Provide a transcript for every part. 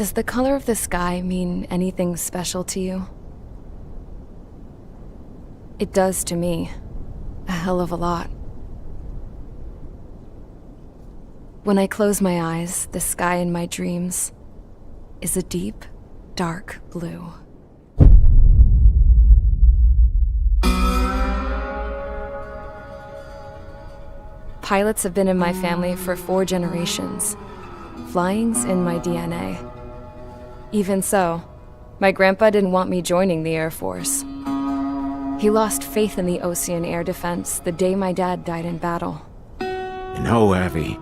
Does the color of the sky mean anything special to you? It does to me. A hell of a lot. When I close my eyes, the sky in my dreams is a deep, dark blue. Pilots have been in my family for 4 generations. Flying's in my DNA. Even so, my grandpa didn't want me joining the Air Force. He lost faith in the Ocean Air Defense the day my dad died in battle. You know, Abby,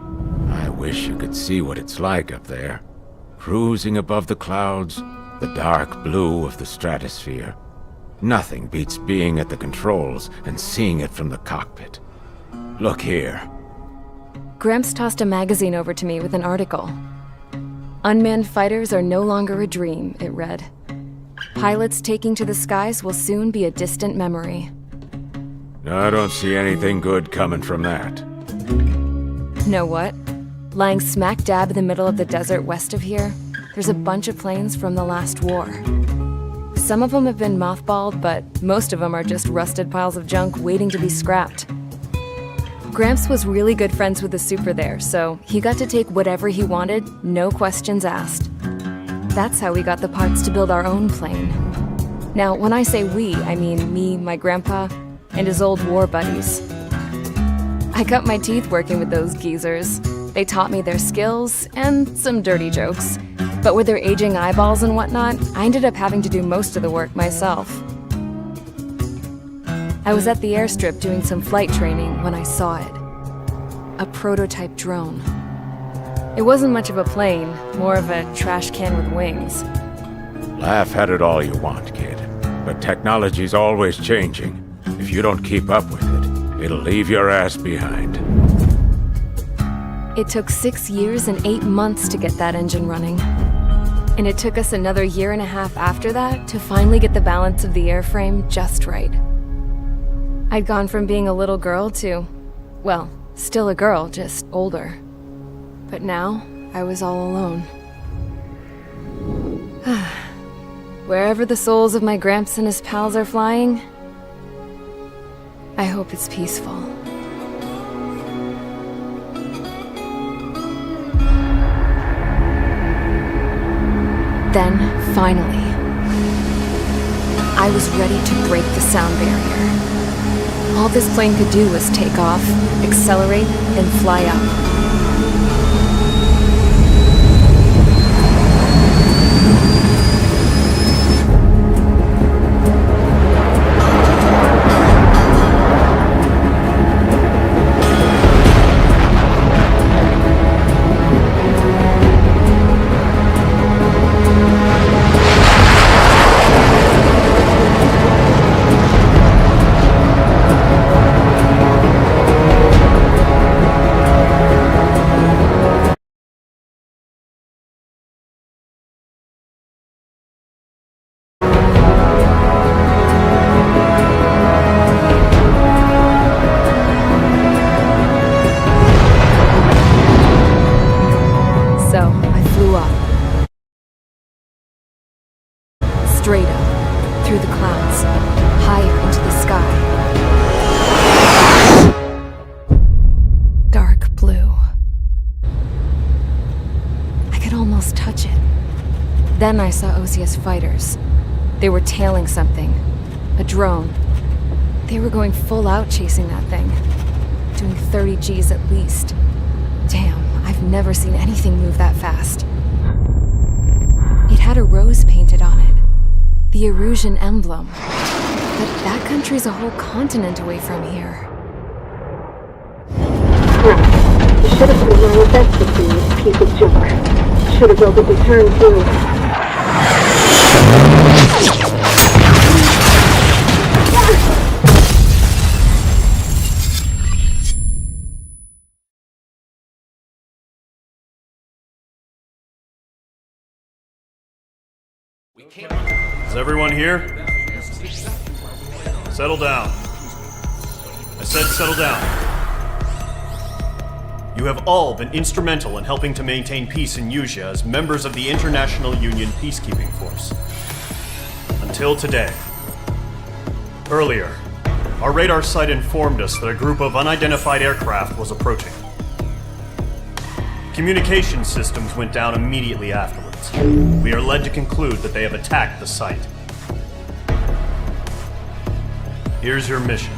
I wish you could see what it's like up there. Cruising above the clouds, the dark blue of the stratosphere. Nothing beats being at the controls and seeing it from the cockpit. Look here. Gramps tossed a magazine over to me with an article. Unmanned fighters are no longer a dream, it read. Pilots taking to the skies will soon be a distant memory. I don't see anything good coming from that. Know what? Lying smack dab in the middle of the desert west of here, there's a bunch of planes from the last war. Some of them have been mothballed, but most of them are just rusted piles of junk waiting to be scrapped. Gramps was really good friends with the super there, so he got to take whatever he wanted, no questions asked. That's how we got the parts to build our own plane. Now, when I say we, I mean me, my grandpa, and his old war buddies. I cut my teeth working with those geezers. They taught me their skills and some dirty jokes. But with their aging eyeballs and whatnot, I ended up having to do most of the work myself. I was at the airstrip doing some flight training when I saw it. A prototype drone. It wasn't much of a plane, more of a trash can with wings. Laugh at it all you want, kid. But technology's always changing. If you don't keep up with it, it'll leave your ass behind. It took 6 years and 8 months to get that engine running. And it took us another 1.5 years after that to finally get the balance of the airframe just right. I'd gone from being a little girl to, well, still a girl, just older. But now, I was all alone. Wherever the souls of my Gramps and his pals are flying, I hope it's peaceful. Then, finally, I was ready to break the sound barrier. All this plane could do was take off, accelerate, and fly up. Straight up, through the clouds, higher into the sky. Dark blue. I could almost touch it. Then I saw OCS fighters. They were tailing something. A drone. They were going full out chasing that thing. Doing 30 Gs at least. Damn, I've never seen anything move that fast. It had a rose painted on it. The Erusian emblem. But that country's a whole continent away from here. Right. You should have been my invested in this piece of junk. Should have built a return too. Is everyone here? Settle down. I said settle down. You have all been instrumental in helping to maintain peace in Usea as members of the International Union Peacekeeping Force. Until today. Earlier, our radar site informed us that a group of unidentified aircraft was approaching. Communication systems went down immediately afterwards. We are led to conclude that they have attacked the site. Here's your mission.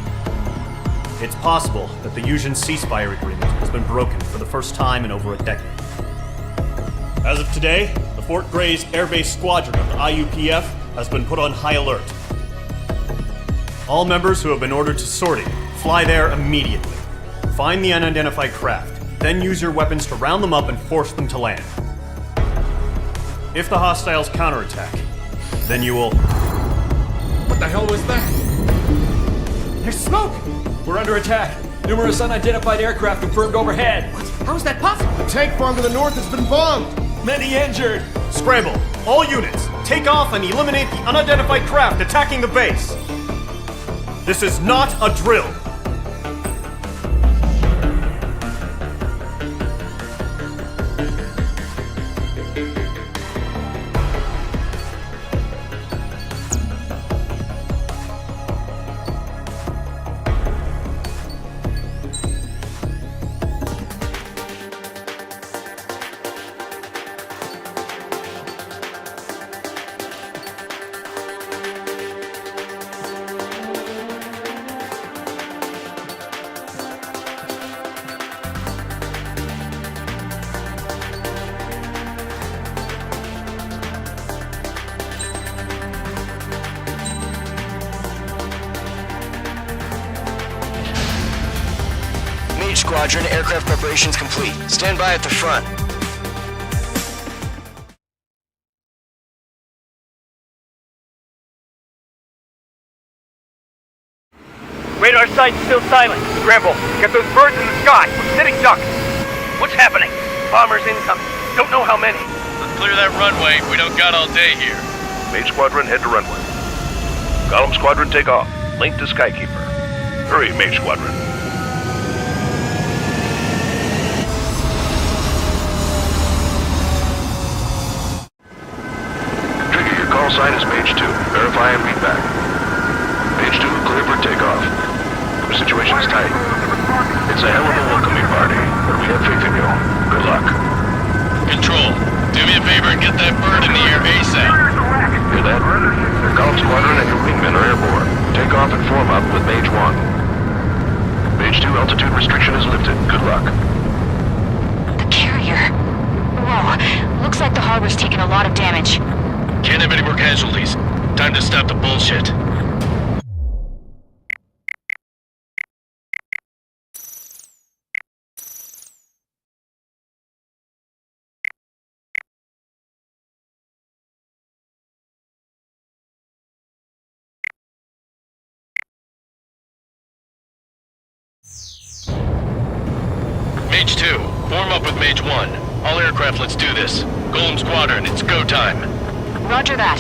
It's possible that the Usean ceasefire agreement has been broken for the first time in over a decade. As of today, the Fort Gray's Air Base Squadron of the IUPF has been put on high alert. All members who have been ordered to sortie, fly there immediately. Find the unidentified craft, then use your weapons to round them up and force them to land. If the hostiles counterattack, then you will... What the hell was that? There's smoke! We're under attack. Numerous unidentified aircraft confirmed overhead. What? How is that possible? The tank farm to the north has been bombed! Many injured. Scramble! All units, take off and eliminate the unidentified craft attacking the base! This is not a drill! Squadron, aircraft preparations complete. Stand by at the front. Radar site's still silent. Scramble. Get those birds in the sky. We're sitting ducks. What's happening? Bombers incoming. Don't know how many. Let's clear that runway. We don't got all day here. Mage Squadron, head to runway. Column Squadron, take off. Link to Skykeeper. Hurry, Mage Squadron. Trigger, your call sign is Mage 2. Verify and read back. Mage 2, clear for takeoff. The situation is tight. It's a hell of a welcoming party, but we have faith in you. Good luck. Control, do me a favor and get that bird in the air ASAP. Hear that? Your column squadron and your wingmen are airborne. Take off and form up with Mage 1. Mage 2, altitude restriction is lifted. Good luck. The carrier. Whoa, looks like the harbor's taken a lot of damage. Can't have any more casualties. Time to stop the bullshit. Mage 2, form up with Mage 1. All aircraft, let's do this. Golem Squadron, it's go time. Roger that.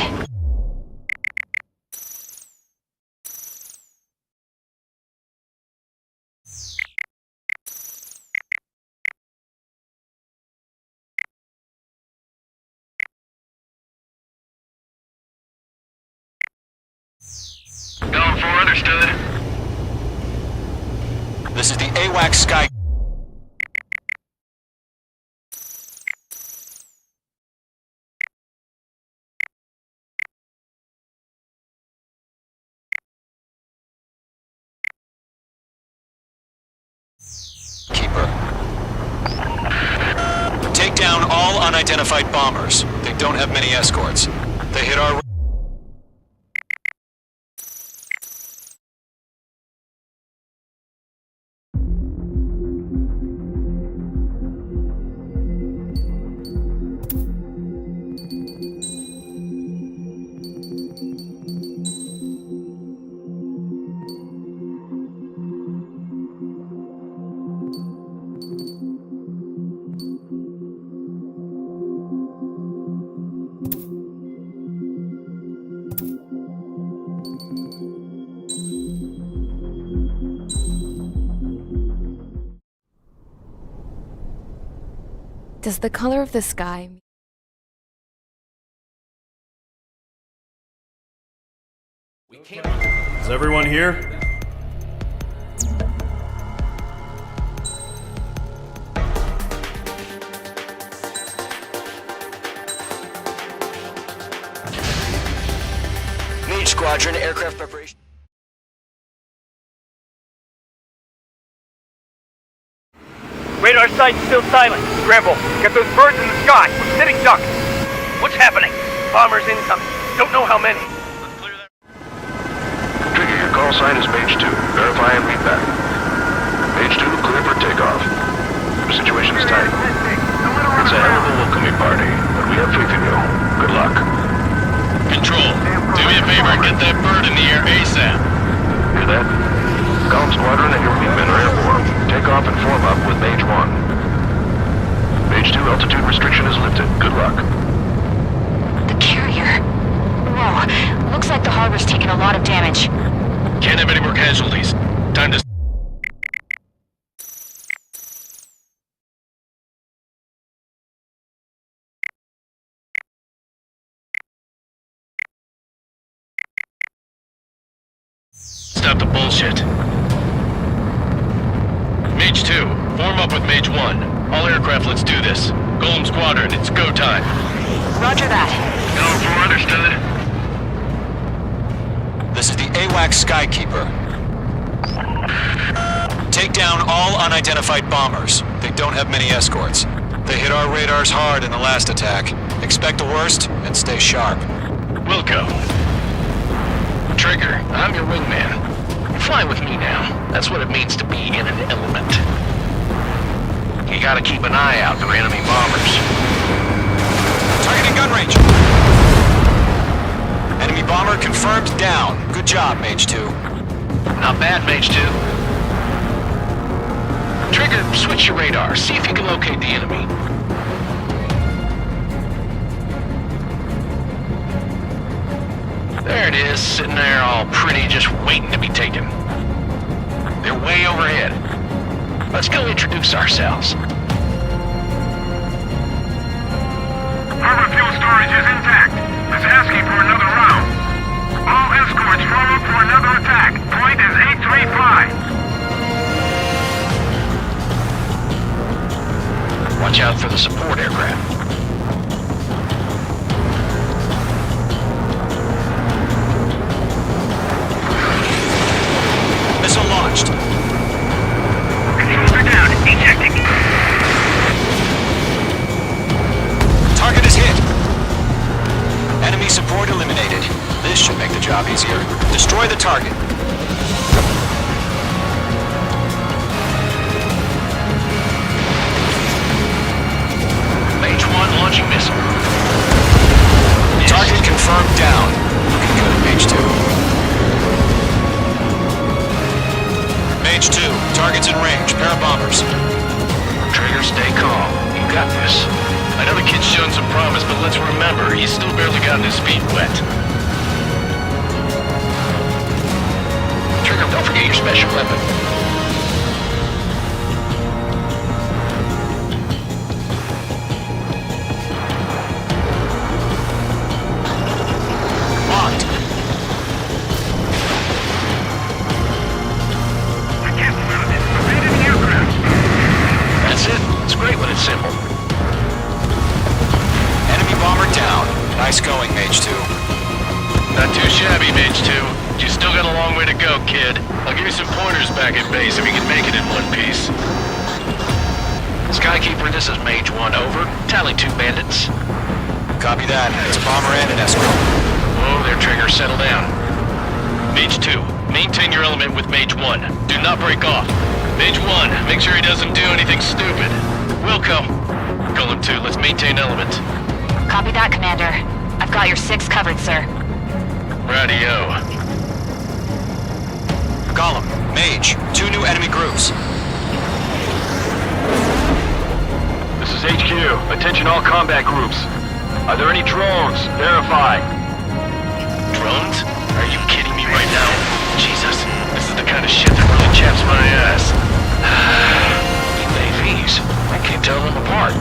Going for understood. This is the AWACS Sky. Take down all unidentified bombers. They don't have many escorts. They hit our... Does the color of the sky... Is everyone here? Mage Squadron, aircraft preparation. Radar site's still silent. Scramble. Get those birds in the sky. We're sitting ducks. What's happening? Bombers incoming. Don't know how many. Trigger, your call sign is Mage 2. Verify and read back. Mage 2, clear for takeoff. The situation is tight. It's a hell of a welcoming party, but we have faith in you. Good luck. Control, do me a favor and get that bird in the air ASAP. Hear that? Column Squadron and your wingmen are airborne. Take off and form up with Mage 1. Mage 2, altitude restriction is lifted. Good luck. The carrier. Whoa, looks like the harbor's taken a lot of damage. Can't have any more casualties. Time to... Stop the bullshit. Mage 2, form up with Mage 1. All aircraft, let's do this. Golem Squadron, it's go time. Roger that. Understood. This is the AWACS Skykeeper. Take down all unidentified bombers. They don't have many escorts. They hit our radars hard in the last attack. Expect the worst and stay sharp. Wilco. Trigger, I'm your wingman. Fly with me now. That's what it means to be in an element. You gotta keep an eye out for enemy bombers. Targeting gun range. Enemy bomber confirmed down. Good job, Mage 2. Not bad, Mage 2. Trigger, switch your radar. See if you can locate the enemy. There it is, sitting there all pretty, just waiting to be taken. They're way overhead. Let's go introduce ourselves. Harbor fuel storage is intact. It's asking for another round. All escorts roll up for another attack. Point is 835. Watch out for the support aircraft. Missile launched. Controls are down. Ejecting. Target is hit. Enemy support eliminated. This should make the job easier. Destroy the target. Mage 1 launching missile. Target confirmed down. Looking good, Mage 2. Mage 2, target's in range. Pair of bombers. Trigger, stay calm. You got this. I know the kid's shown some promise, but let's remember, he's still barely gotten his feet wet. Trigger, don't forget your special weapon. Locked. I can't pull out of this. Evaded the aircraft. That's it. It's great when it's simple. Enemy bomber down. Nice going, Mage 2. Not too shabby, Mage 2. You still got a long way to go, kid. I'll give you some pointers back at base if you can make it in one piece. Skykeeper, this is Mage 1, over. Tally 2 bandits. Copy that. It's a bomber and an escort. Whoa there, Trigger. Settle down. Mage 2, maintain your element with Mage 1. Do not break off. Mage 1, make sure he doesn't do anything stupid. Wilco. Golem 2, let's maintain element. Copy that, Commander. I've got your 6 covered, sir. Radio. Golem, Mage, 2 new enemy groups. This is HQ. Attention all combat groups. Are there any drones? Verify. Drones? Are you kidding me right now? Jesus, this is the kind of shit that really chaps my ass. UAVs? I can't tell them apart.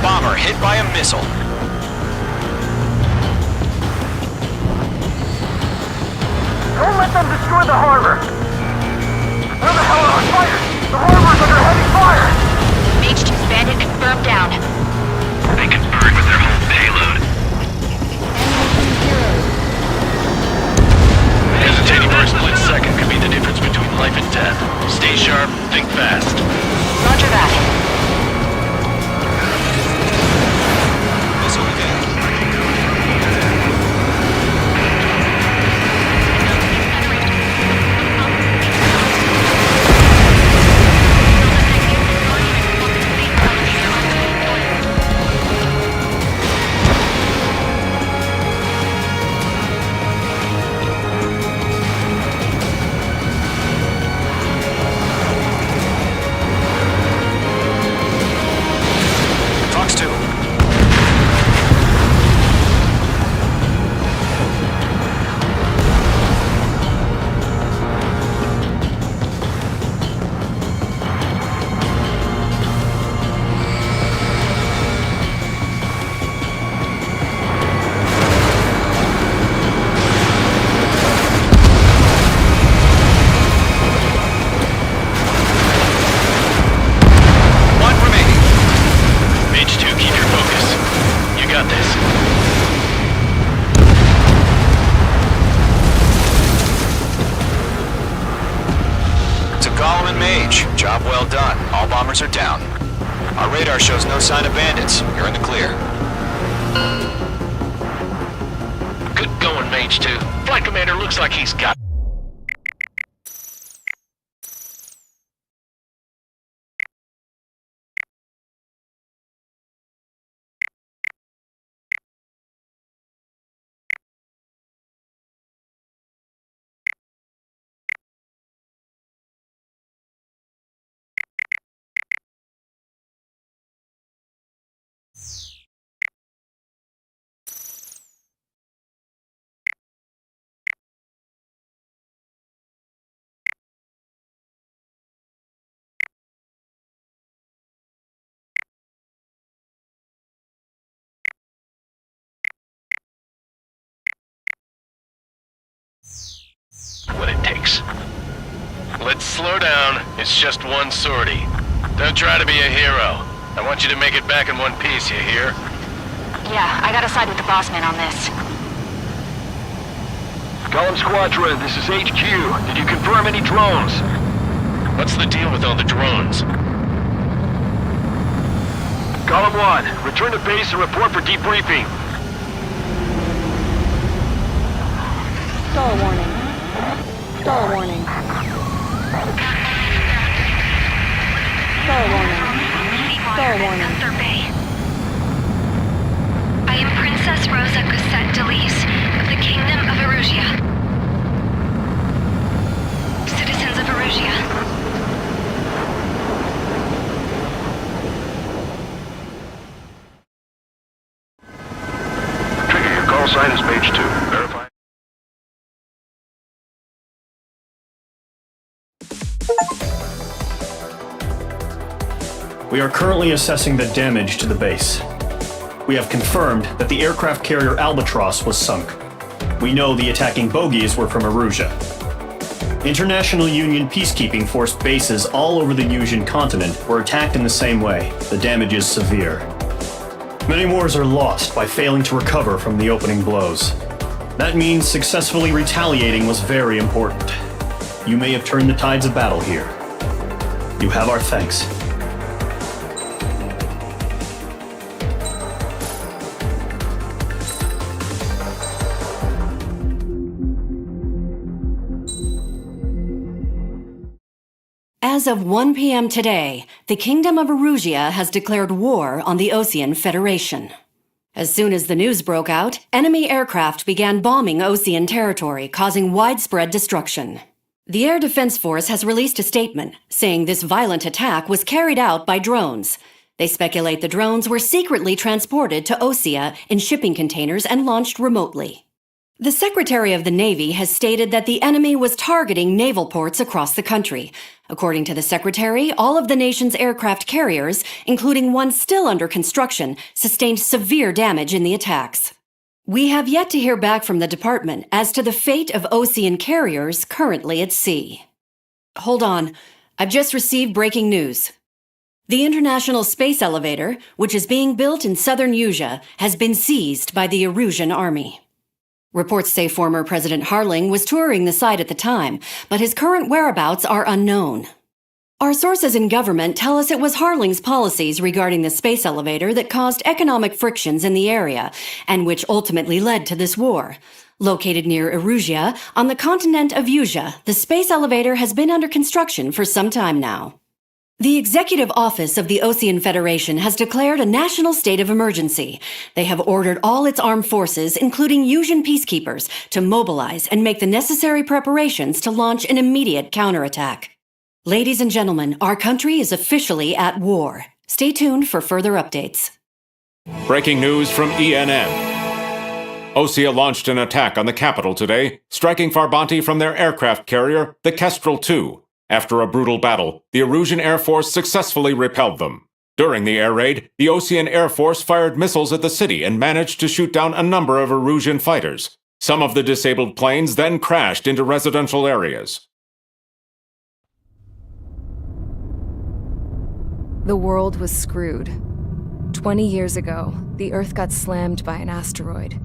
bomber hit by a missile. Don't let them destroy the harbor! Where the hell are our fighters? The harbor's under heavy fire! Mage 2's bandit confirmed down. They can burn with their whole payload. Hesitating for a split second could be the difference between life and death. Stay sharp, think fast. Roger that. Missile event. Fox 2. One remaining. Mage 2, keep your focus. You got this. To Golem and Mage, job well done. All bombers are down. Our radar shows no sign of bandits. You're in the clear. Good going, Mage 2. Flight commander looks like he's got... what it takes. Let's slow down. It's just one sortie. Don't try to be a hero. I want you to make it back in one piece, you hear? Yeah, I gotta side with the boss man on this. Golem Squadron, this is HQ. Did you confirm any drones? What's the deal with all the drones? Golem 1, return to base and report for debriefing. Stall warning. Stall warning. Stall warning. Stall warning. I am Princess Rosa Cosette Delise of the Kingdom of Erusia. Citizens of Erusia. Trigger, your call sign is Mage 2. Verify. We are currently assessing the damage to the base. We have confirmed that the aircraft carrier Albatross was sunk. We know the attacking bogies were from Erusia. International Union peacekeeping force bases all over the Yusian continent were attacked in the same way. The damage is severe. Many wars are lost by failing to recover from the opening blows. That means successfully retaliating was very important. You may have turned the tides of battle here. You have our thanks. As of 1 p.m. today, the Kingdom of Erusia has declared war on the Osean Federation. As soon as the news broke out, enemy aircraft began bombing Osean territory, causing widespread destruction. The Air Defense Force has released a statement saying this violent attack was carried out by drones. They speculate the drones were secretly transported to Osea in shipping containers and launched remotely. The Secretary of the Navy has stated that the enemy was targeting naval ports across the country. According to the Secretary, all of the nation's aircraft carriers, including one still under construction, sustained severe damage in the attacks. We have yet to hear back from the department as to the fate of Ocean carriers currently at sea. Hold on. I've just received breaking news. The International Space Elevator, which is being built in southern Usea, has been seized by the Erusian Army. Reports say former President Harling was touring the site at the time, but his current whereabouts are unknown. Our sources in government tell us it was Harling's policies regarding the space elevator that caused economic frictions in the area, and which ultimately led to this war. Located near Erusia, on the continent of Usea, the space elevator has been under construction for some time now. The Executive Office of the Ocean Federation has declared a national state of emergency. They have ordered all its armed forces, including Usian peacekeepers, to mobilize and make the necessary preparations to launch an immediate counterattack. Ladies and gentlemen, our country is officially at war. Stay tuned for further updates. Breaking news from ENN. Osea launched an attack on the capital today, striking Farbanti from their aircraft carrier, the Kestrel II. After a brutal battle, the Erusian Air Force successfully repelled them. During the air raid, the Ocean Air Force fired missiles at the city and managed to shoot down a number of Erusian fighters. Some of the disabled planes then crashed into residential areas. The world was screwed. 20 years ago, the Earth got slammed by an asteroid.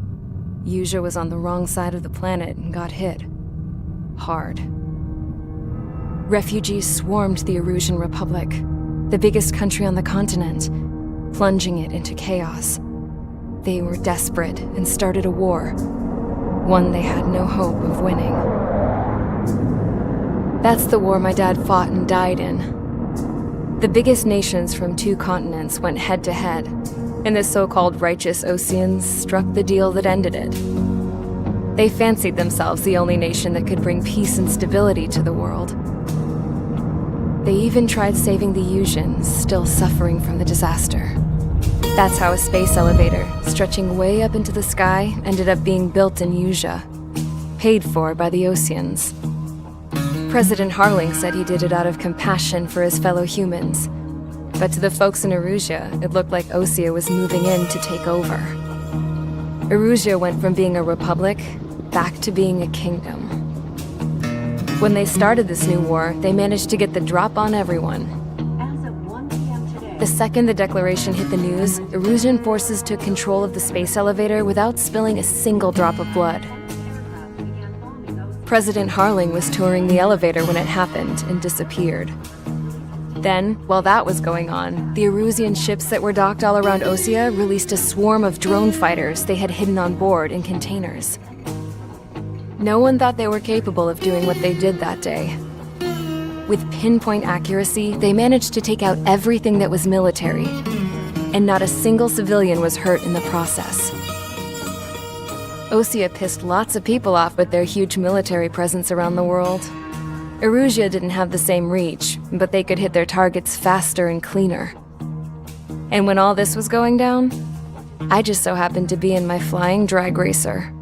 Usea was on the wrong side of the planet and got hit. Hard. Refugees swarmed the Erusian Republic, the biggest country on the continent, plunging it into chaos. They were desperate and started a war, one they had no hope of winning. That's the war my dad fought and died in. The biggest nations from 2 continents went head-to-head, and the so-called righteous Oceans struck the deal that ended it. They fancied themselves the only nation that could bring peace and stability to the world. They even tried saving the Usians, still suffering from the disaster. That's how a space elevator, stretching way up into the sky, ended up being built in Usea, paid for by the Oceans. President Harling said he did it out of compassion for his fellow humans. But to the folks in Erusia, it looked like Osea was moving in to take over. Erusia went from being a republic back to being a kingdom. When they started this new war, they managed to get the drop on everyone. The second the declaration hit the news, Erusian forces took control of the space elevator without spilling a single drop of blood. President Harling was touring the elevator when it happened and disappeared. Then, while that was going on, the Erusian ships that were docked all around Osea released a swarm of drone fighters they had hidden on board in containers. No one thought they were capable of doing what they did that day. With pinpoint accuracy, they managed to take out everything that was military, and not a single civilian was hurt in the process. Osea pissed lots of people off with their huge military presence around the world. Erusia didn't have the same reach, but they could hit their targets faster and cleaner. And when all this was going down, I just so happened to be in my flying drag racer.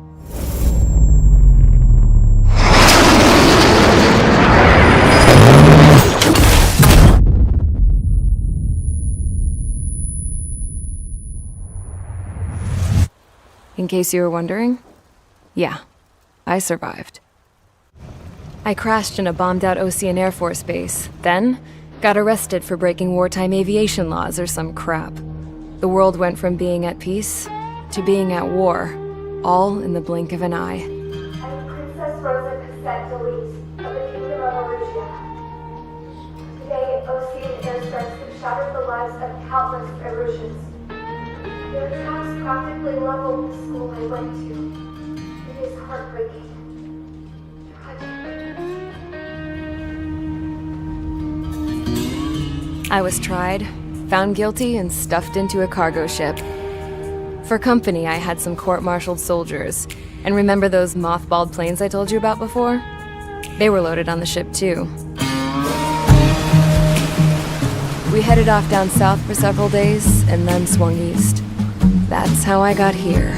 In case you were wondering, yeah, I survived. I crashed in a bombed-out Ocean Air Force base, then got arrested for breaking wartime aviation laws or some crap. The world went from being at peace to being at war, all in the blink of an eye. I'm Princess Rosa Cassette Delise of the Kingdom of Erusia. Today, Ocean airstrikes have shattered the lives of countless Erusians. Their attacks practically leveled the school I went to. It is heartbreaking. I was tried, found guilty, and stuffed into a cargo ship. For company, I had some court-martialed soldiers. And remember those mothballed planes I told you about before? They were loaded on the ship, too. We headed off down south for several days, and then swung east. That's how I got here.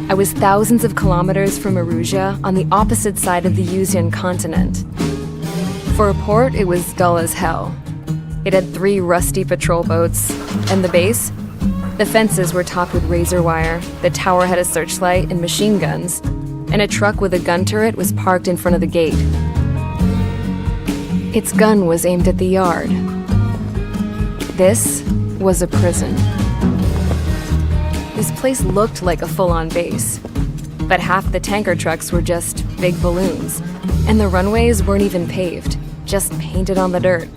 I was thousands of kilometers from Erusia on the opposite side of the Yuzian continent. For a port, it was dull as hell. It had 3 rusty patrol boats, and the base? The fences were topped with razor wire, the tower had a searchlight and machine guns, and a truck with a gun turret was parked in front of the gate. Its gun was aimed at the yard. This was a prison. This place looked like a full-on base, but half the tanker trucks were just big balloons, and the runways weren't even paved, just painted on the dirt.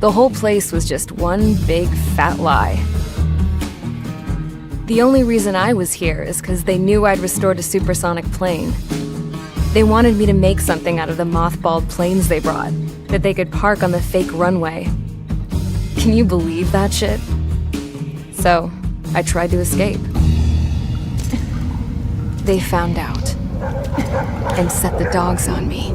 The whole place was just one big fat lie. The only reason I was here is because they knew I'd restored a supersonic plane. They wanted me to make something out of the mothballed planes they brought, that they could park on the fake runway. Can you believe that shit? So, I tried to escape. They found out and set the dogs on me.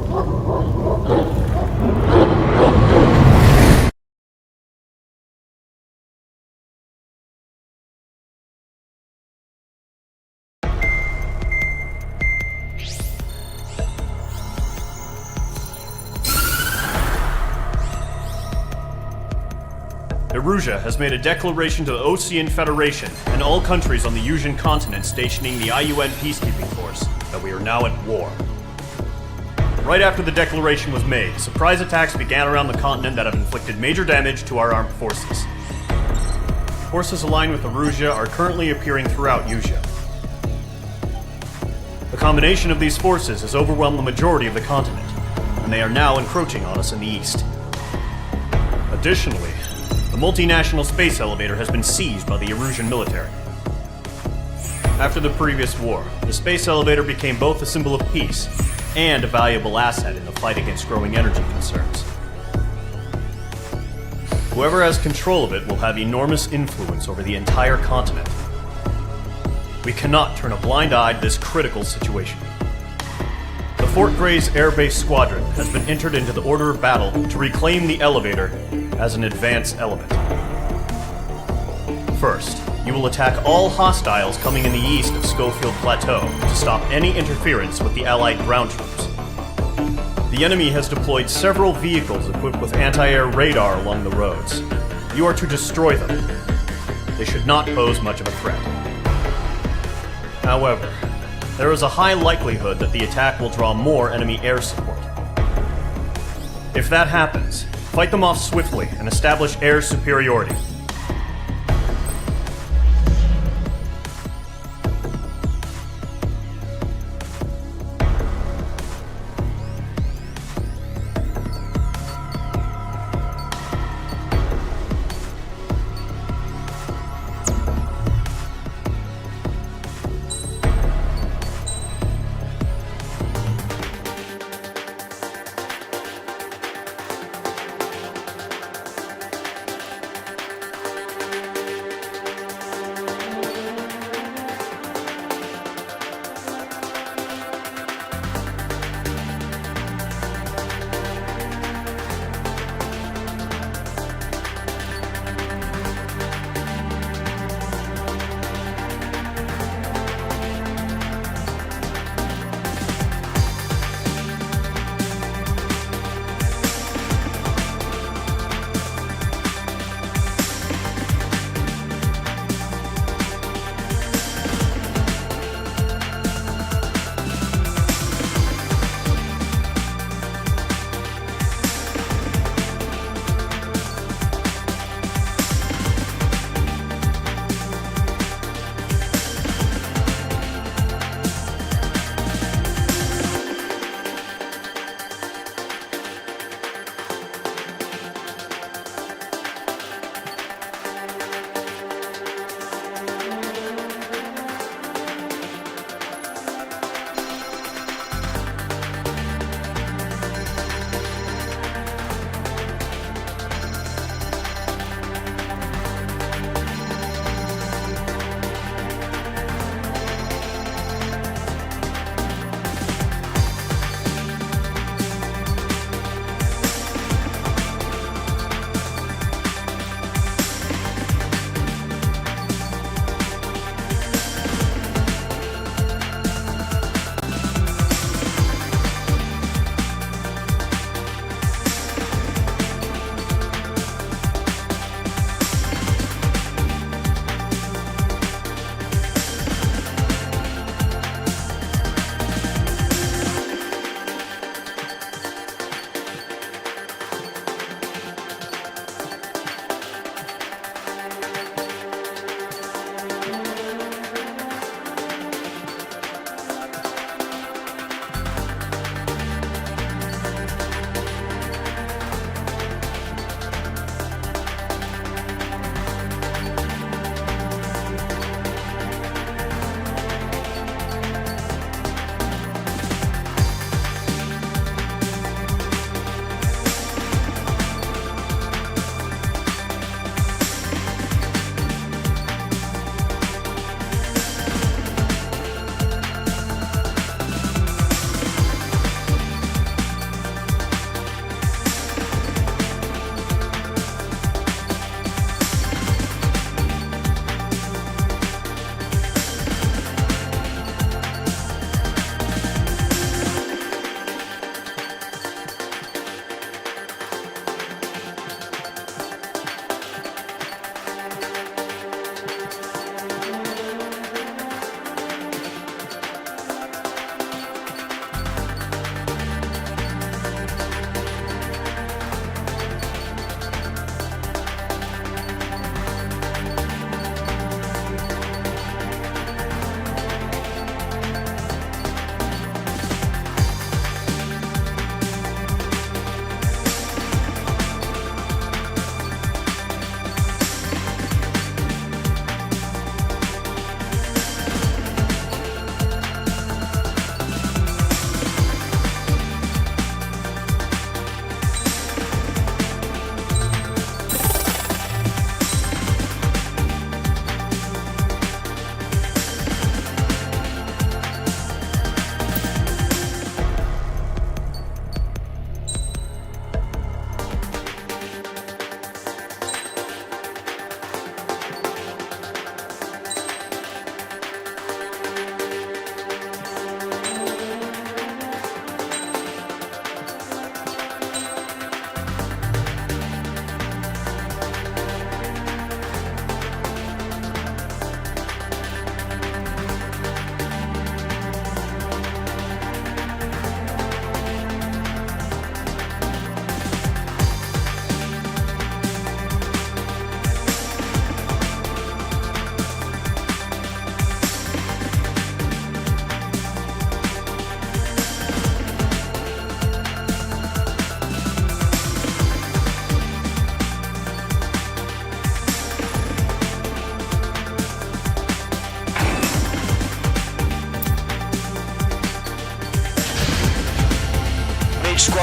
Erusia has made a declaration to the Ocean Federation and all countries on the Yuzian continent stationing the IUN peacekeeping force that we are now at war. Right after the declaration was made, surprise attacks began around the continent that have inflicted major damage to our armed forces. Forces aligned with Erusia are currently appearing throughout Yusia. The combination of these forces has overwhelmed the majority of the continent, and they are now encroaching on us in the east. Additionally, the multinational space elevator has been seized by the Erusian military. After the previous war, the space elevator became both a symbol of peace and a valuable asset in the fight against growing energy concerns. Whoever has control of it will have enormous influence over the entire continent. We cannot turn a blind eye to this critical situation. The Fort Gray's Air Base Squadron has been entered into the order of battle to reclaim the elevator as an advance element. First, you will attack all hostiles coming in the east of Schofield Plateau to stop any interference with the Allied ground troops. The enemy has deployed several vehicles equipped with anti-air radar along the roads. You are to destroy them. They should not pose much of a threat. However, there is a high likelihood that the attack will draw more enemy air support. If that happens, fight them off swiftly and establish air superiority.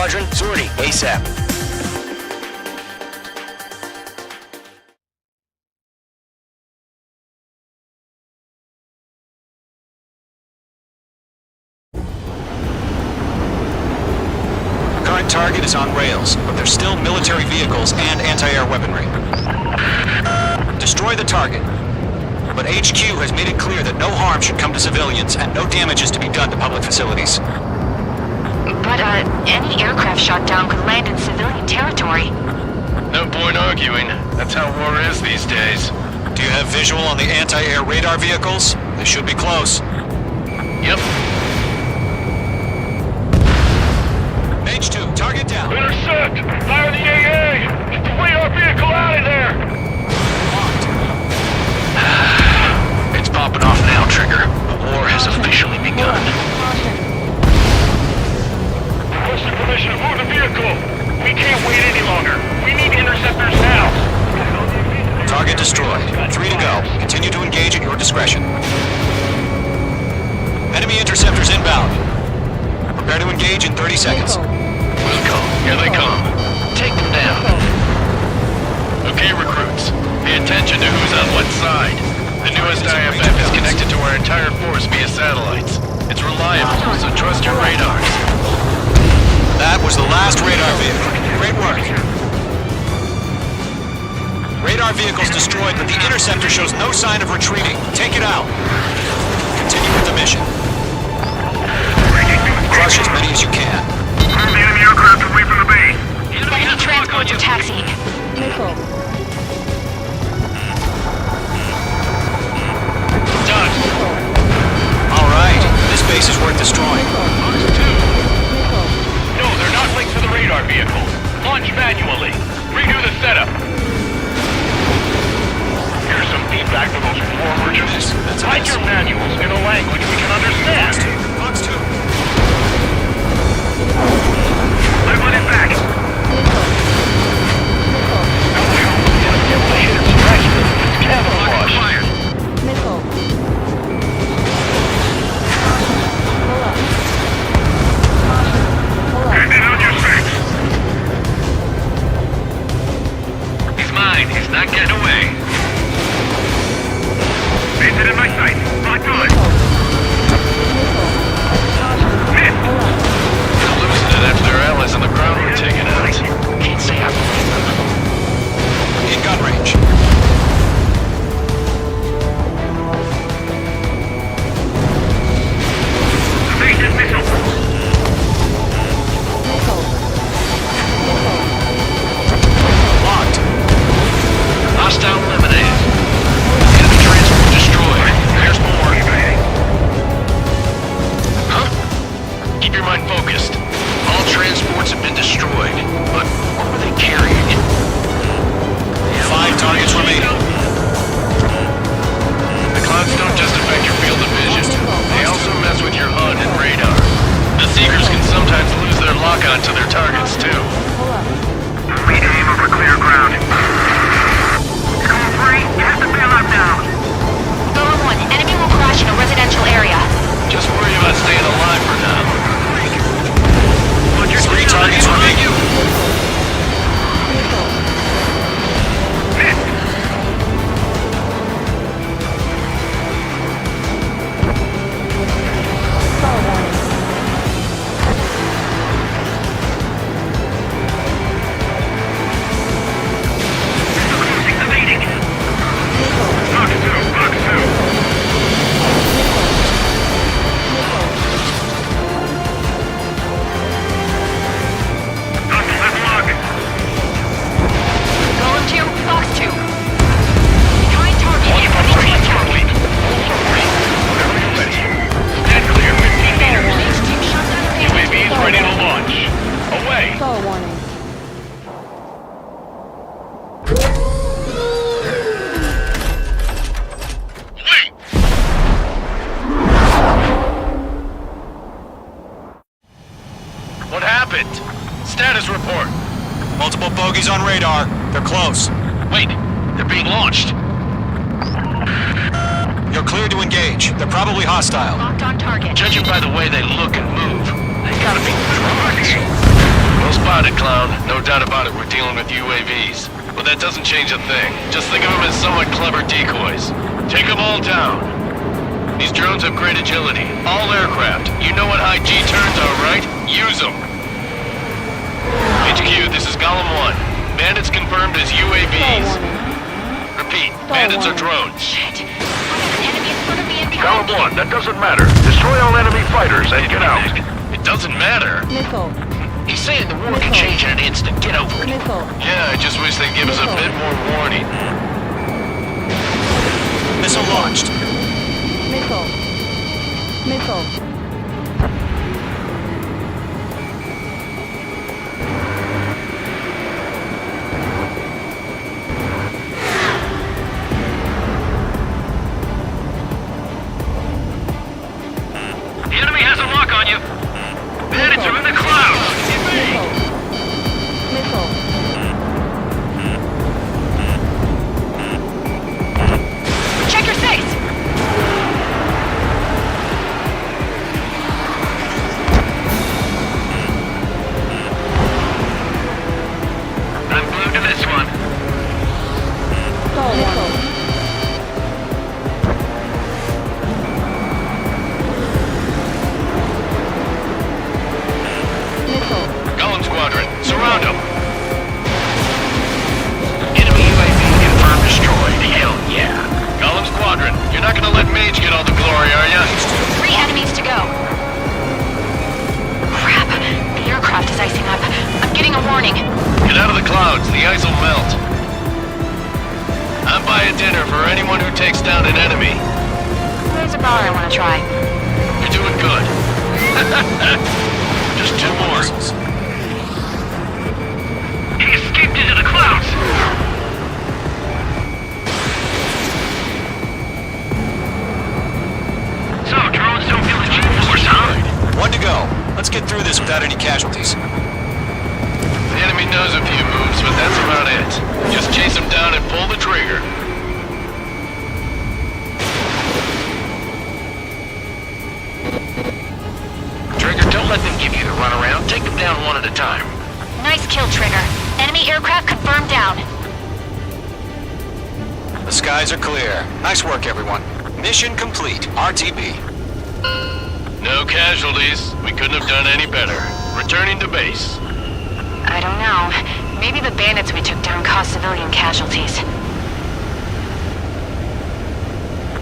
Squadron, sortie, ASAP. Current target is on rails, but there's still military vehicles and anti-air weaponry. Destroy the target. But HQ has made it clear that no harm should come to civilians and no damage is to be done to public facilities. But, any aircraft shot down could land in civilian territory. No point arguing. That's how war is these days. Do you have visual on the anti-air radar vehicles? They should be close. Yep. Mage 2, target down. Intercept! Fire the AA! Get the radar vehicle out of there! It's popping off now, Trigger. The war has officially begun. Requesting permission to move the vehicle! We can't wait any longer! We need interceptors now! Target destroyed. 3 to go. Continue to engage at your discretion. Enemy interceptors inbound. Prepare to engage in 30 seconds. Wilco, here they come. Take them down. Okay, recruits. Pay attention to who's on what side. The newest IFF is connected to our entire force via satellites. It's reliable, so trust your radars. That was the last radar vehicle. Great work. Radar vehicle's destroyed, but the interceptor shows no sign of retreating. Take it out. Continue with the mission. Crush as many as you can. Move the enemy aircraft away from the base! Enemy transports are taxiing. Done. All right. This base is worth destroying. No, they're not linked to the radar vehicle. Launch manually. Redo the setup. Here's some feedback for those war merchants. Write your manuals in a language we can understand. Fox 2. I want it back. It's camouflage. Get on your six. He's mine. He's not getting away. Base it in my sight. Not good. Hit. They're losing it after their allies on the ground were taken out. Can't say I believe them. In gun range. Evasive missile. Locked. Hostile eliminated. Enemy transport destroyed. There's more. Huh? Keep your mind focused. All transports have been destroyed. But what were they carrying? 5 targets remaining. The clouds don't just affect your field of vision. They also mess with your HUD and radar. The Seekers can sometimes lose their lock-on to their targets, too. We aim over clear ground. Call 3, you have to bail out now. Golem 1, enemy will crash in a residential area. Just worry about staying alive for now. Put your 3 targets remaining. Golem 2, Fox 2. Behind target, ready to attack. Stand clear, 15 meters. Mage team shut down the payload. UAVs ready to launch. Away. Wait. What happened? Status report. Multiple bogeys on radar. They're close. Wait, they're being launched. You're clear to engage. They're probably hostile. Locked on target. Judging by the way they look and move, they gotta be drones. Well spotted, clown. No doubt about it, we're dealing with UAVs. But that doesn't change a thing. Just think of them as somewhat clever decoys. Take them all down. These drones have great agility. All aircraft. You know what high G turns are, right? Use them. HQ, this is Golem 1. Bandits confirmed as UAVs. Repeat, bandits are drones. Shit. Enemy in front of me and Golem 1, that doesn't matter. Destroy all enemy fighters and get out. It doesn't matter. Missile. He's saying the war can change in an instant. Get over it. Missile. Yeah, I just wish they'd give us a bit more warning. Missile launched. Missile. Missile. The enemy has a lock on you. Bandits are in the clouds. Missile. Check your sights! I'm glued to this one. Missile. Missile. Golem Squadron, surround them. Enemy UAV confirmed destroyed. Hell yeah. Golem Squadron, you're not gonna let Mage get all the glory, are ya? 3 enemies to go. Crap. The aircraft is icing up. I'm getting a warning. Get out of the clouds, the ice will melt. I'm buying dinner for anyone who takes down an enemy. There's a bar I want to try. You're doing good. Just 2 more. He escaped into the clouds! So, drones don't feel the G-force, huh? 1 to go. Let's get through this without any casualties. The enemy knows a few moves, but that's about it. Just chase him down and pull the trigger. Trigger, don't let them give you the runaround. Take them down one at a time. Nice kill, Trigger. Enemy aircraft confirmed down. The skies are clear. Nice work, everyone. Mission complete. RTB. No casualties. We couldn't have done any better. Returning to base. I don't know. Maybe the bandits we took down caused civilian casualties.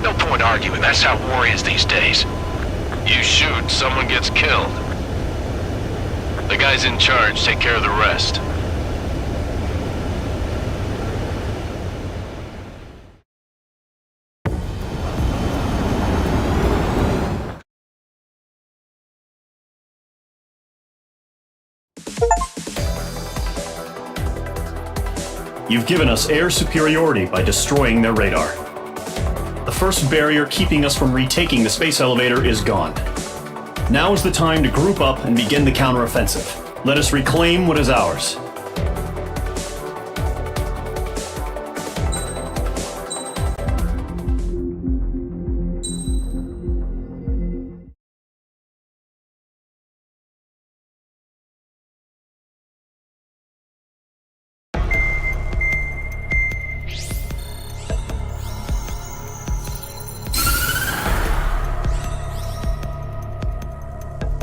No point arguing. That's how war is these days. You shoot, someone gets killed. The guys in charge take care of the rest. You've given us air superiority by destroying their radar. The first barrier keeping us from retaking the space elevator is gone. Now is the time to group up and begin the counteroffensive. Let us reclaim what is ours.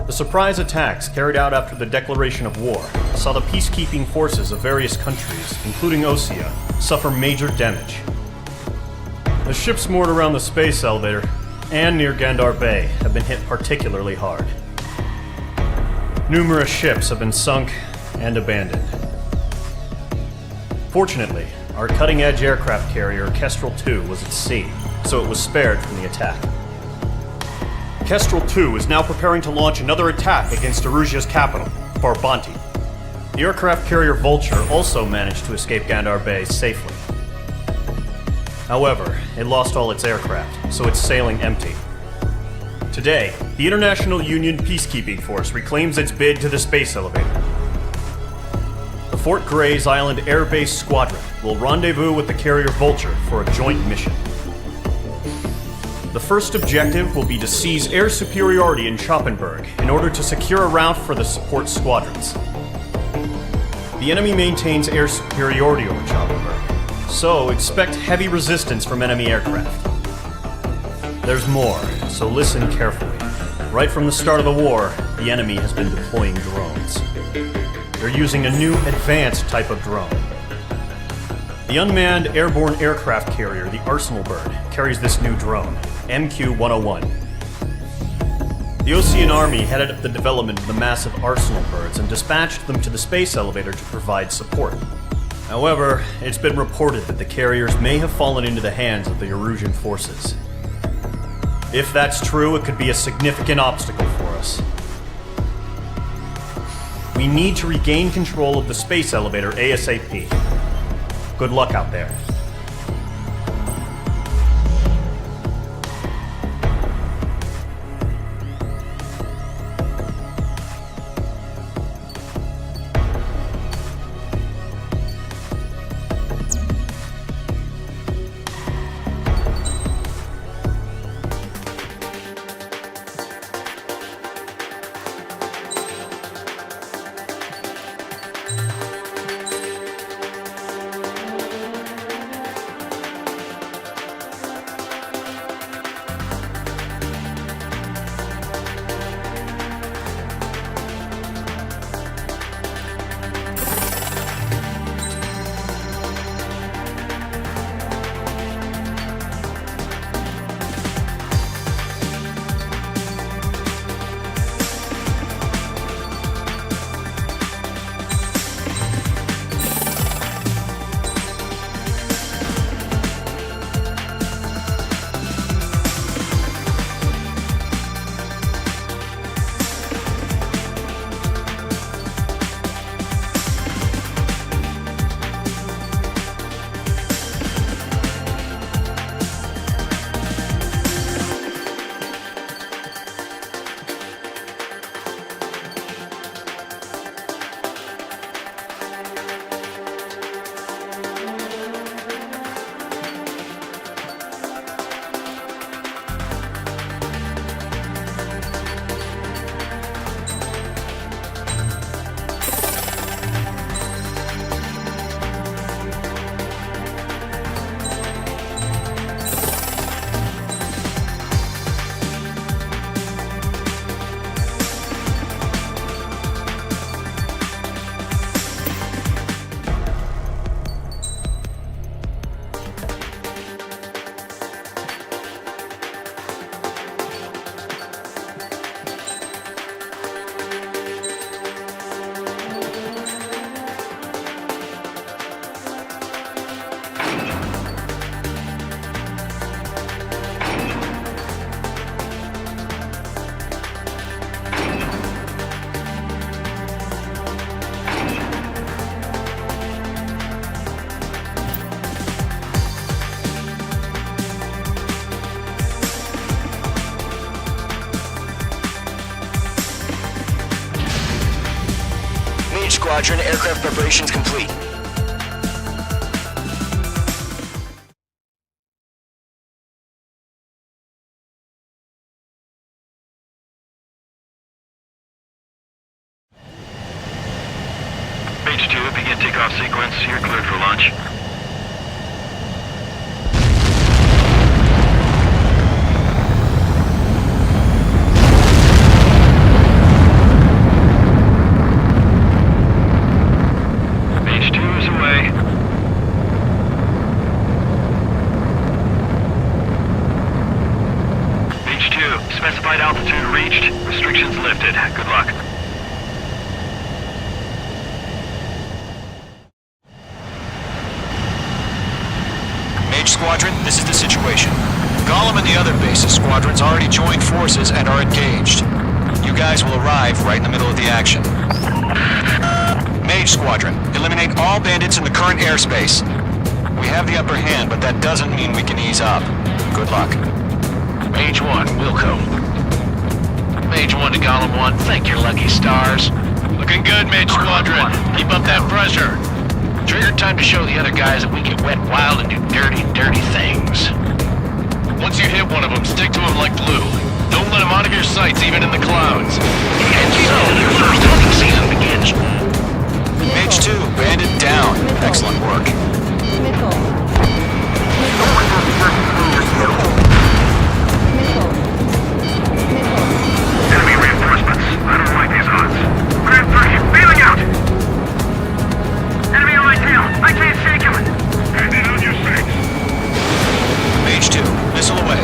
The surprise attacks carried out after the declaration of war saw the peacekeeping forces of various countries, including Osea, suffer major damage. The ships moored around the space elevator and near Gandar Bay have been hit particularly hard. Numerous ships have been sunk and abandoned. Fortunately, our cutting-edge aircraft carrier Kestrel 2 was at sea, so it was spared from the attack. Kestrel 2 is now preparing to launch another attack against Erusia's capital, Farbanti. The aircraft carrier Vulture also managed to escape Gandar Bay safely. However, it lost all its aircraft, so it's sailing empty. Today, the International Union Peacekeeping Force reclaims its bid to the space elevator. The Fort Gray's Island Air Base Squadron will rendezvous with the carrier Vulture for a joint mission. The first objective will be to seize air superiority in Schoppenberg in order to secure a route for the support squadrons. The enemy maintains air superiority over Chopper, so expect heavy resistance from enemy aircraft. There's more, so listen carefully. Right from the start of the war, the enemy has been deploying drones. They're using a new advanced type of drone. The unmanned airborne aircraft carrier, the Arsenal Bird, carries this new drone, MQ-101. The Osean Army headed up the development of the massive Arsenal Birds and dispatched them to the space elevator to provide support. However, it's been reported that the carriers may have fallen into the hands of the Erusian forces. If that's true, it could be a significant obstacle for us. We need to regain control of the space elevator ASAP. Good luck out there. Squadron, aircraft preparations complete. Mage 2, begin takeoff sequence. You're cleared for launch. Specified altitude reached. Restrictions lifted. Good luck. Mage Squadron, this is the situation. Gollum and the other bases squadrons already joined forces and are engaged. You guys will arrive right in the middle of the action. Mage Squadron, eliminate all bandits in the current airspace. We have the upper hand, but that doesn't mean we can ease up. Good luck. Mage 1, Wilco. Mage 1 to Gollum 1, thank your lucky stars. Looking good, Mage Squadron. Keep up that pressure. Trigger time to show the other guys that we get wet wild and do dirty, dirty things. Once you hit one of them, stick to him like glue. Don't let him out of your sights, even in the clouds. And so, your first hunting season begins. Mage 2, down. Excellent work. Enemy reinforcements. I don't like these odds. Grab 3, bailing out! Enemy on my tail. I can't shake him. Hand it on your six. Mage 2, missile away.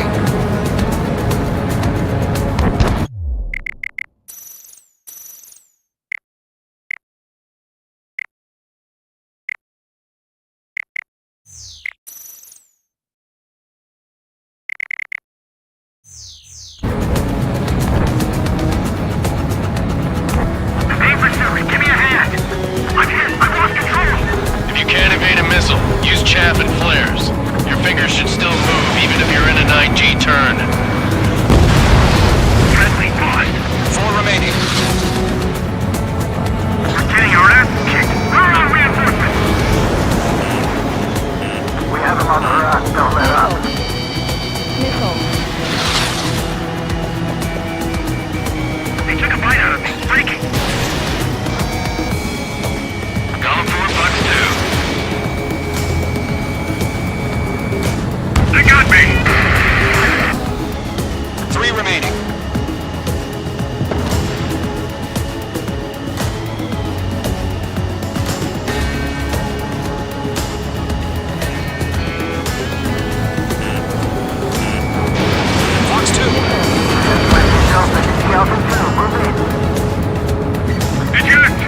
Hey, pursuit, give me a hand. I'm hit. I lost control. If you can't evade a missile, use chaff and flares. Your fingers should still move even if you're in a 9G turn. Friendly lost. 4 remaining. We're getting our ass kicked. Where are reinforcements? We have them on the rock. Don't let up. They took a bite out of me. Breaking. Column 4, Fox 2. They got me. 3 remaining. Fox 2. Eject.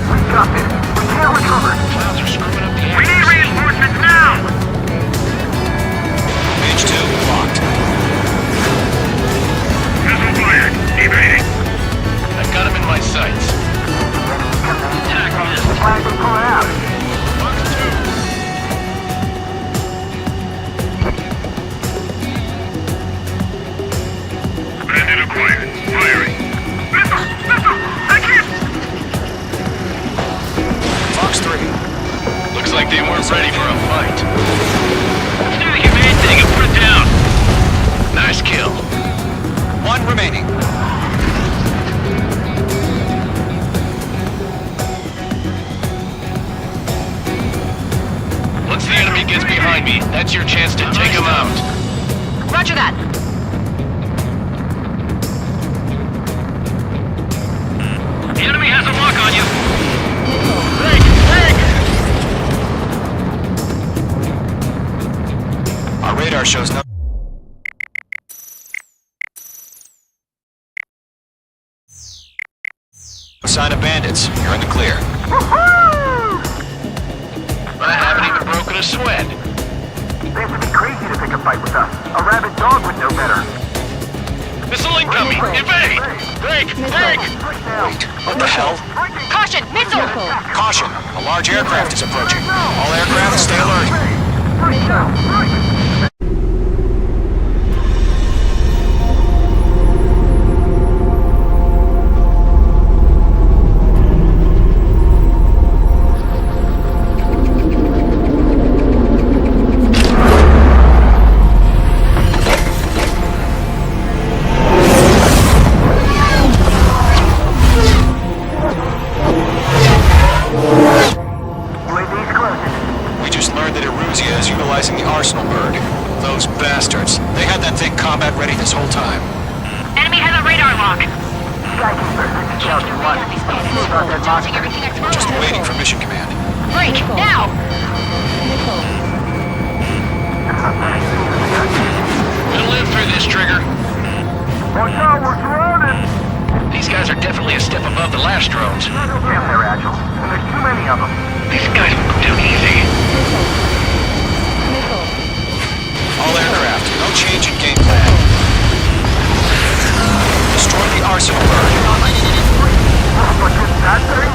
We got this. We can't recover. Clouds are screwing up the We need reinforcements now. Mage 2, locked. Missile fired. Evading. I've got him in my sights. Attack missed. Fox 2. Bandit acquired. Firing. Missile! Missile! I can't! Fox 3. Looks like they weren't ready for a fight. Let's do the humane thing and put it down. Nice kill. 1 remaining. Once the enemy gets behind me, that's your chance to take him out. Roger that. The enemy has a lock on you. Our radar shows no... sign of bandits. You're in the clear. I haven't even broken a sweat. They have to be crazy to pick a fight with us. A rabid dog would know better. Missile incoming! Evade! Break! Break! Wait, what the hell? Caution! Missile! Caution! A large aircraft is approaching. All aircraft, stay alert. We just learned that Eruzia is utilizing the Arsenal bird. Those bastards. They had that thing combat ready this whole time. Enemy has a radar lock. Just waiting for mission command. Break! Now! We'll live through this, Trigger. Watch out, we're surrounded! These guys are definitely a step above the last drones. Damn, they're agile. And there's too many of them. These guys will go down easy. All aircraft, no change in game plan. Destroy the Arsenal bird. But just that thing?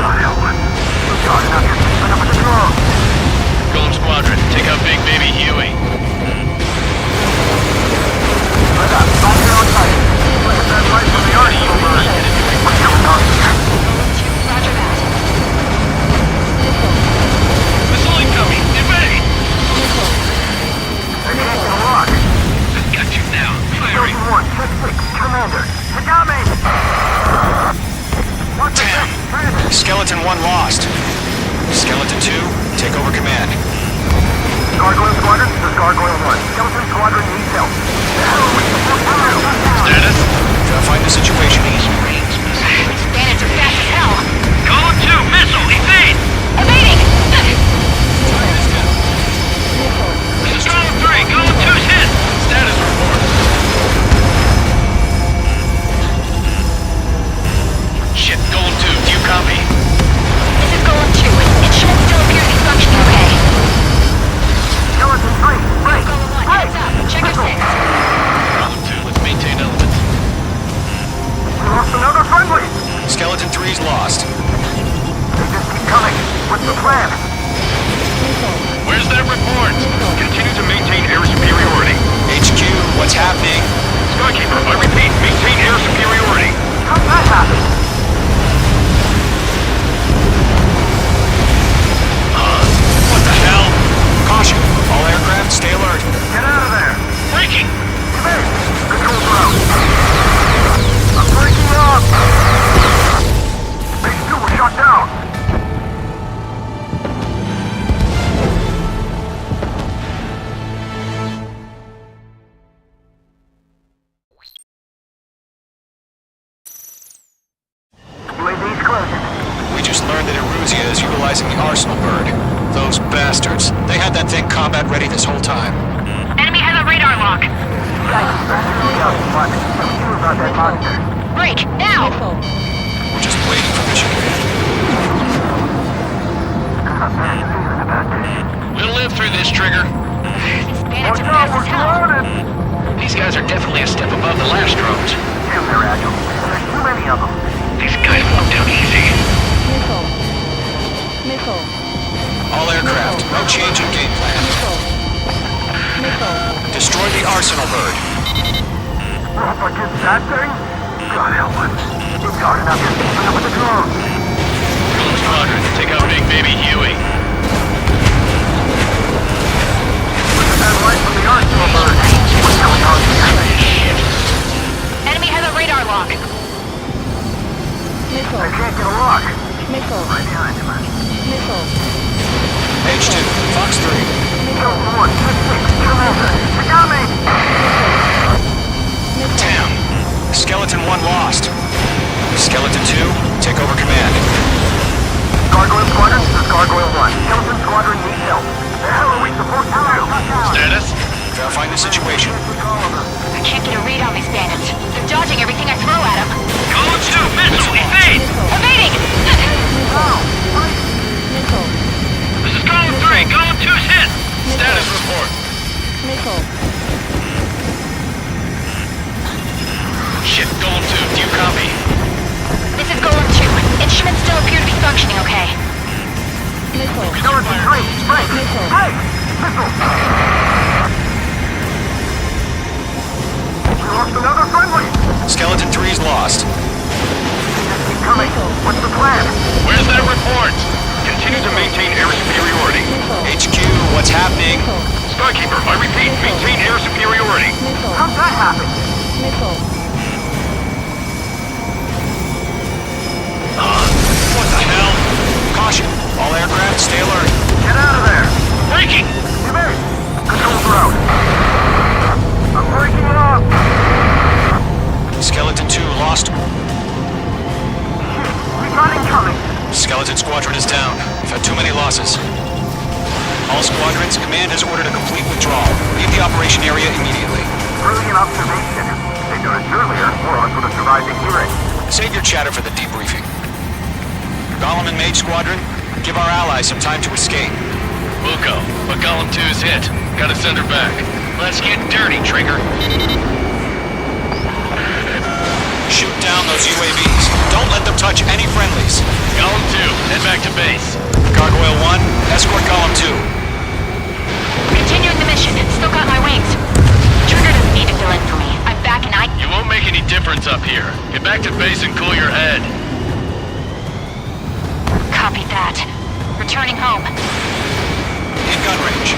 God help us. We're gone enough here to spin up a drone. Golem Squadron, take out Big Baby Huey. Let up. Back here on site. Look at that light from the Arsenal bird. What's going on here? Roger that. Missile incoming! Skeleton 1 lost. Skeleton 2, take over command. Gargoyle Squadron, this is Gargoyle 1. Skeleton Squadron needs help. Status? Try to find the situation. These bandits are fast as hell. Golem 2, missile, evade! Evading! This is Golem 3, Golem 2's hit! Status report. Shit, Golem 2, do you copy? This is Golem 2. Instruments still appear to be functioning okay. Skeleton 3, break! Golem 1, heads up. Check your 6. Golem 2, let's maintain elements. We lost another friendly! Skeleton 3's lost. They just keep coming. What's the plan? Where's that report? Continue to maintain air superiority. HQ, what's happening? Skykeeper, I repeat, maintain air superiority. How'd that happen? What the hell? Caution, all aircraft, stay alert. Get out of there! Breaking! Come in! Control's out! I'm breaking up! Base 2 was shut down! UAV's closing. We just learned that Eruzia is utilizing the arsenal bird. Those bastards. They had that thing combat ready this whole time. Enemy has a radar lock. About that monster. Break, now! We're just waiting for mission command. We'll live through this, Trigger. These bandits are fast as hell. These guys are definitely a step above the last drones. Damn, they're agile. There's too many of them. These guys won't down easy. Missile. All aircraft, no change in game plan. Destroy the arsenal bird. We're up against that thing? God help us. We've got enough to keep up with the drones. Golem Squadron, take out Big Baby Huey. That light from the arsenal bird. What's going on here? Enemy has a radar lock. I can't get a lock. Missile. Right behind him. Missile. H2, Fox 3. Skeleton 1, 6, Tremendous. You got me! Damn. Skeleton 1 lost. Skeleton 2, take over command. Gargoyle Squadron, this is Gargoyle 1. Skeleton Squadron needs help. The hell are we supposed to do? Status? Try to find the situation. I can't get a read on these bandits. They're dodging everything I throw at them. Golem 2, missile, evade! Evading! Missile. This is Golem 3, Golem 2's hit! Status report. Missile. Shit, Golem 2, do you copy? This is Golem 2. Instruments still appear to be functioning okay. Missile. Skeleton 3, break! Missile. Break! Missile! We lost another friendly! Skeleton 3's lost. Keep coming. What's the plan? Where's that report? Continue to maintain air superiority. HQ, what's happening? Skykeeper, I repeat, maintain air superiority. Missile. How'd that happen? Missile. What the hell? Caution, all aircraft, stay alert. Get out of there! Breaking! Evade! Control's out! I'm breaking up! Skeleton 2 lost. We got incoming! Skeleton Squadron is down. We've had too many losses. All squadrons, command has ordered a complete withdrawal. Leave the operation area immediately. Brilliant observation. They noticed earlier, more of us would have survived the hearing. Save your chatter for the debriefing. Golem and Mage Squadron, give our allies some time to escape. We'll go, but Golem 2's hit. Gotta send her back. Let's get dirty, Trigger. Shoot down those UAVs. Don't let them touch any friendlies. Golem 2, head back to base. Gargoyle 1, escort Golem 2. Continuing the mission. Still got my wings. Trigger doesn't need to fill in for me. I'm back and I... You won't make any difference up here. Get back to base and cool your head. Copy that. Returning home. In gun range.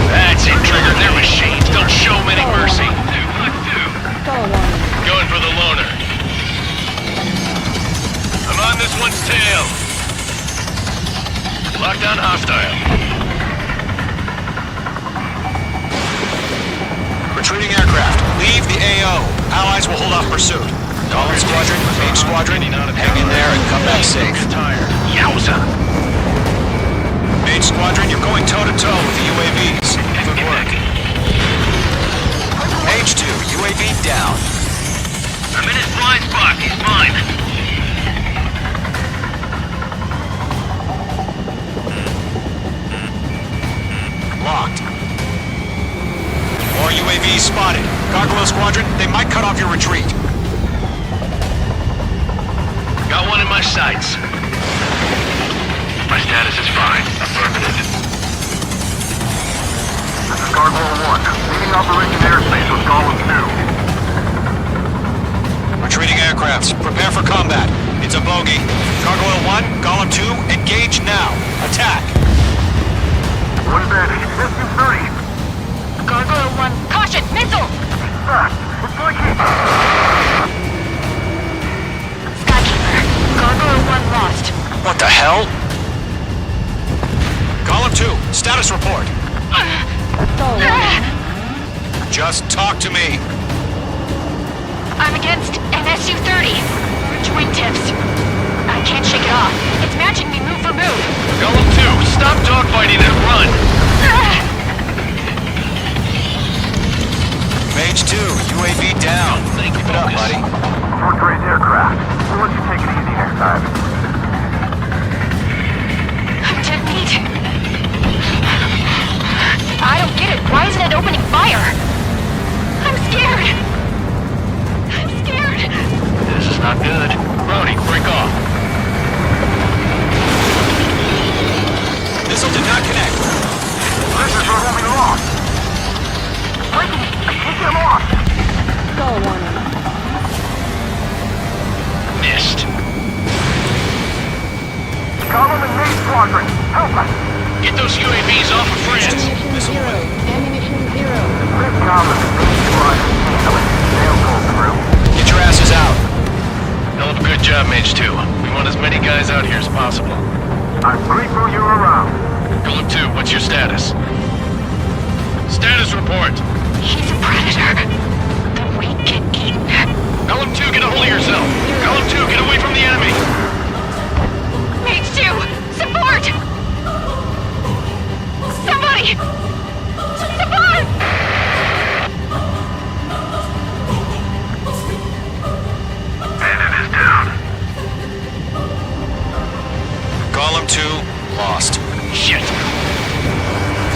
That's it, Trigger. They're machines. Don't show them any mercy. Go one. Going for the loner. I'm on this off pursuit. Golem Squadron, Mage Squadron, hang in there and come back safe. Yowza! Mage Squadron, you're going toe-to-toe with the UAVs. Good work. Mage 2, UAV down. I'm in his blind spot. He's mine. Locked. More UAVs spotted. Gargoyle Squadron, they might cut off your retreat. Got one in my sights. My status is fine. Affirmative. This is Gargoyle 1. Leading Operation Airspace with Golem 2. Retreating aircrafts, prepare for combat. It's a bogey. Gargoyle 1, Golem 2, engage now. Attack. One advantage. SU-30. Gargoyle 1, caution! Missile! Fast. It's blinking. Skykeeper, Gargoyle 1 lost. What the hell? Golem 2, status report. Just talk to me. I'm against an SU-30. Which wingtips? I can't shake it off. It's matching me move for move. Golem 2, stop dogfighting and run! Mage 2, UAV down. Keep it up, buddy. Fort Gray's aircraft. We'll let you take it easy next time. I'm dead meat. I don't get it. Why isn't it opening fire? I'm scared. I'm scared. This is not good. Brody, break off. Missile did not connect. This is for homing aloft. Breaking. I can't get him off. Stall warning. Missed. Golem and Mage Squadron. Help us. Get those UAVs off of France. Ammunition zero. Ammunition zero. This Golem and Mage Squadron. They'll go through. Get your asses out. Hell of a good job, Mage 2. We want as many guys out here as possible. I'm briefing you around. Golem 2, what's your status? Status report. He's a predator. The weak get eaten. Golem 2, get a hold of yourself. Golem 2, get away from the enemy. Mage 2, support! Somebody! Support! Bandit is down. Golem 2, lost. Shit.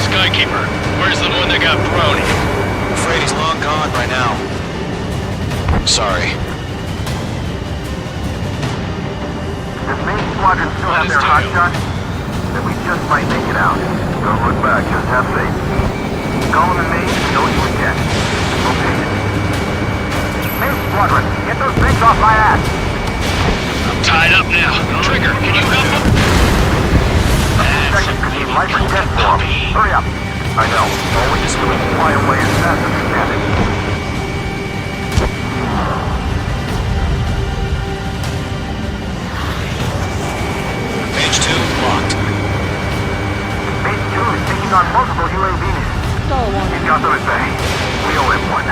Skykeeper, where's the one that got Brownie? I'm afraid he's long gone by now. Sorry. If Mage Squadron still have their hot shot, then we just might make it out. Don't look back, just have faith. Golem and Mage, know you again. Okay. Mage Squadron, get those things off my ass! I'm tied up now. Trigger, can you help him? A few seconds could mean life or death for him. Hurry up. I know. All we just do is fly away as fast as we can. Mage 2, locked. Mage 2 is taking on multiple UAVs. Stall warning. He's got them at bay. We owe him one.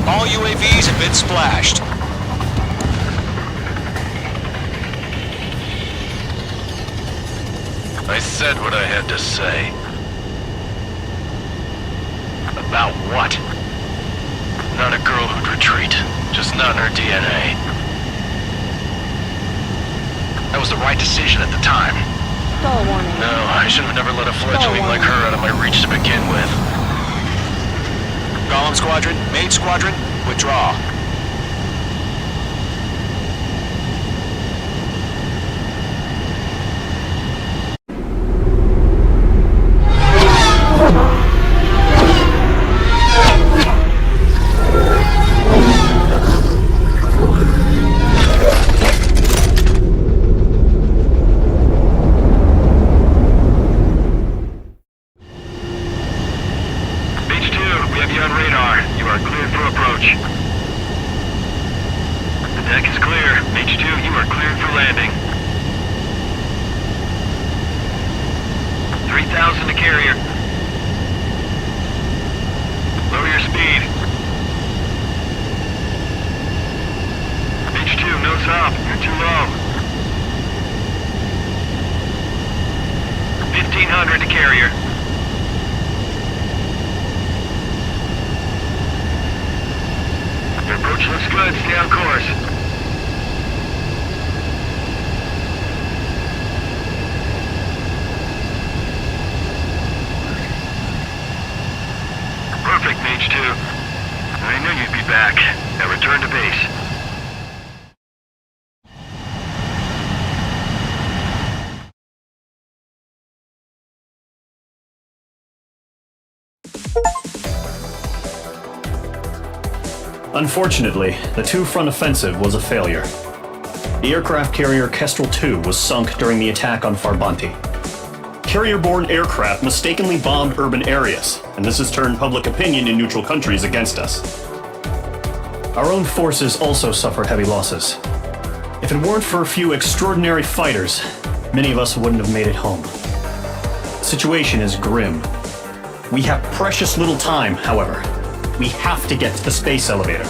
All UAVs have been splashed. I said what I had to say. About what? Not a girl who'd retreat. Just not in her DNA. That was the right decision at the time. Stall warning. No, I should have never let a fledgling like her out of my reach to begin with. Golem Squadron, Mage Squadron, withdraw. Mage 2, we have you on radar. You are cleared for approach. 300 to carrier. The approach looks good. Stay on course. Perfect, Mage 2. I knew you'd be back. Now return to base. Unfortunately, the two-front offensive was a failure. The aircraft carrier Kestrel II was sunk during the attack on Farbanti. Carrier-borne aircraft mistakenly bombed urban areas, and this has turned public opinion in neutral countries against us. Our own forces also suffered heavy losses. If it weren't for a few extraordinary fighters, many of us wouldn't have made it home. The situation is grim. We have precious little time, however. We have to get to the space elevator.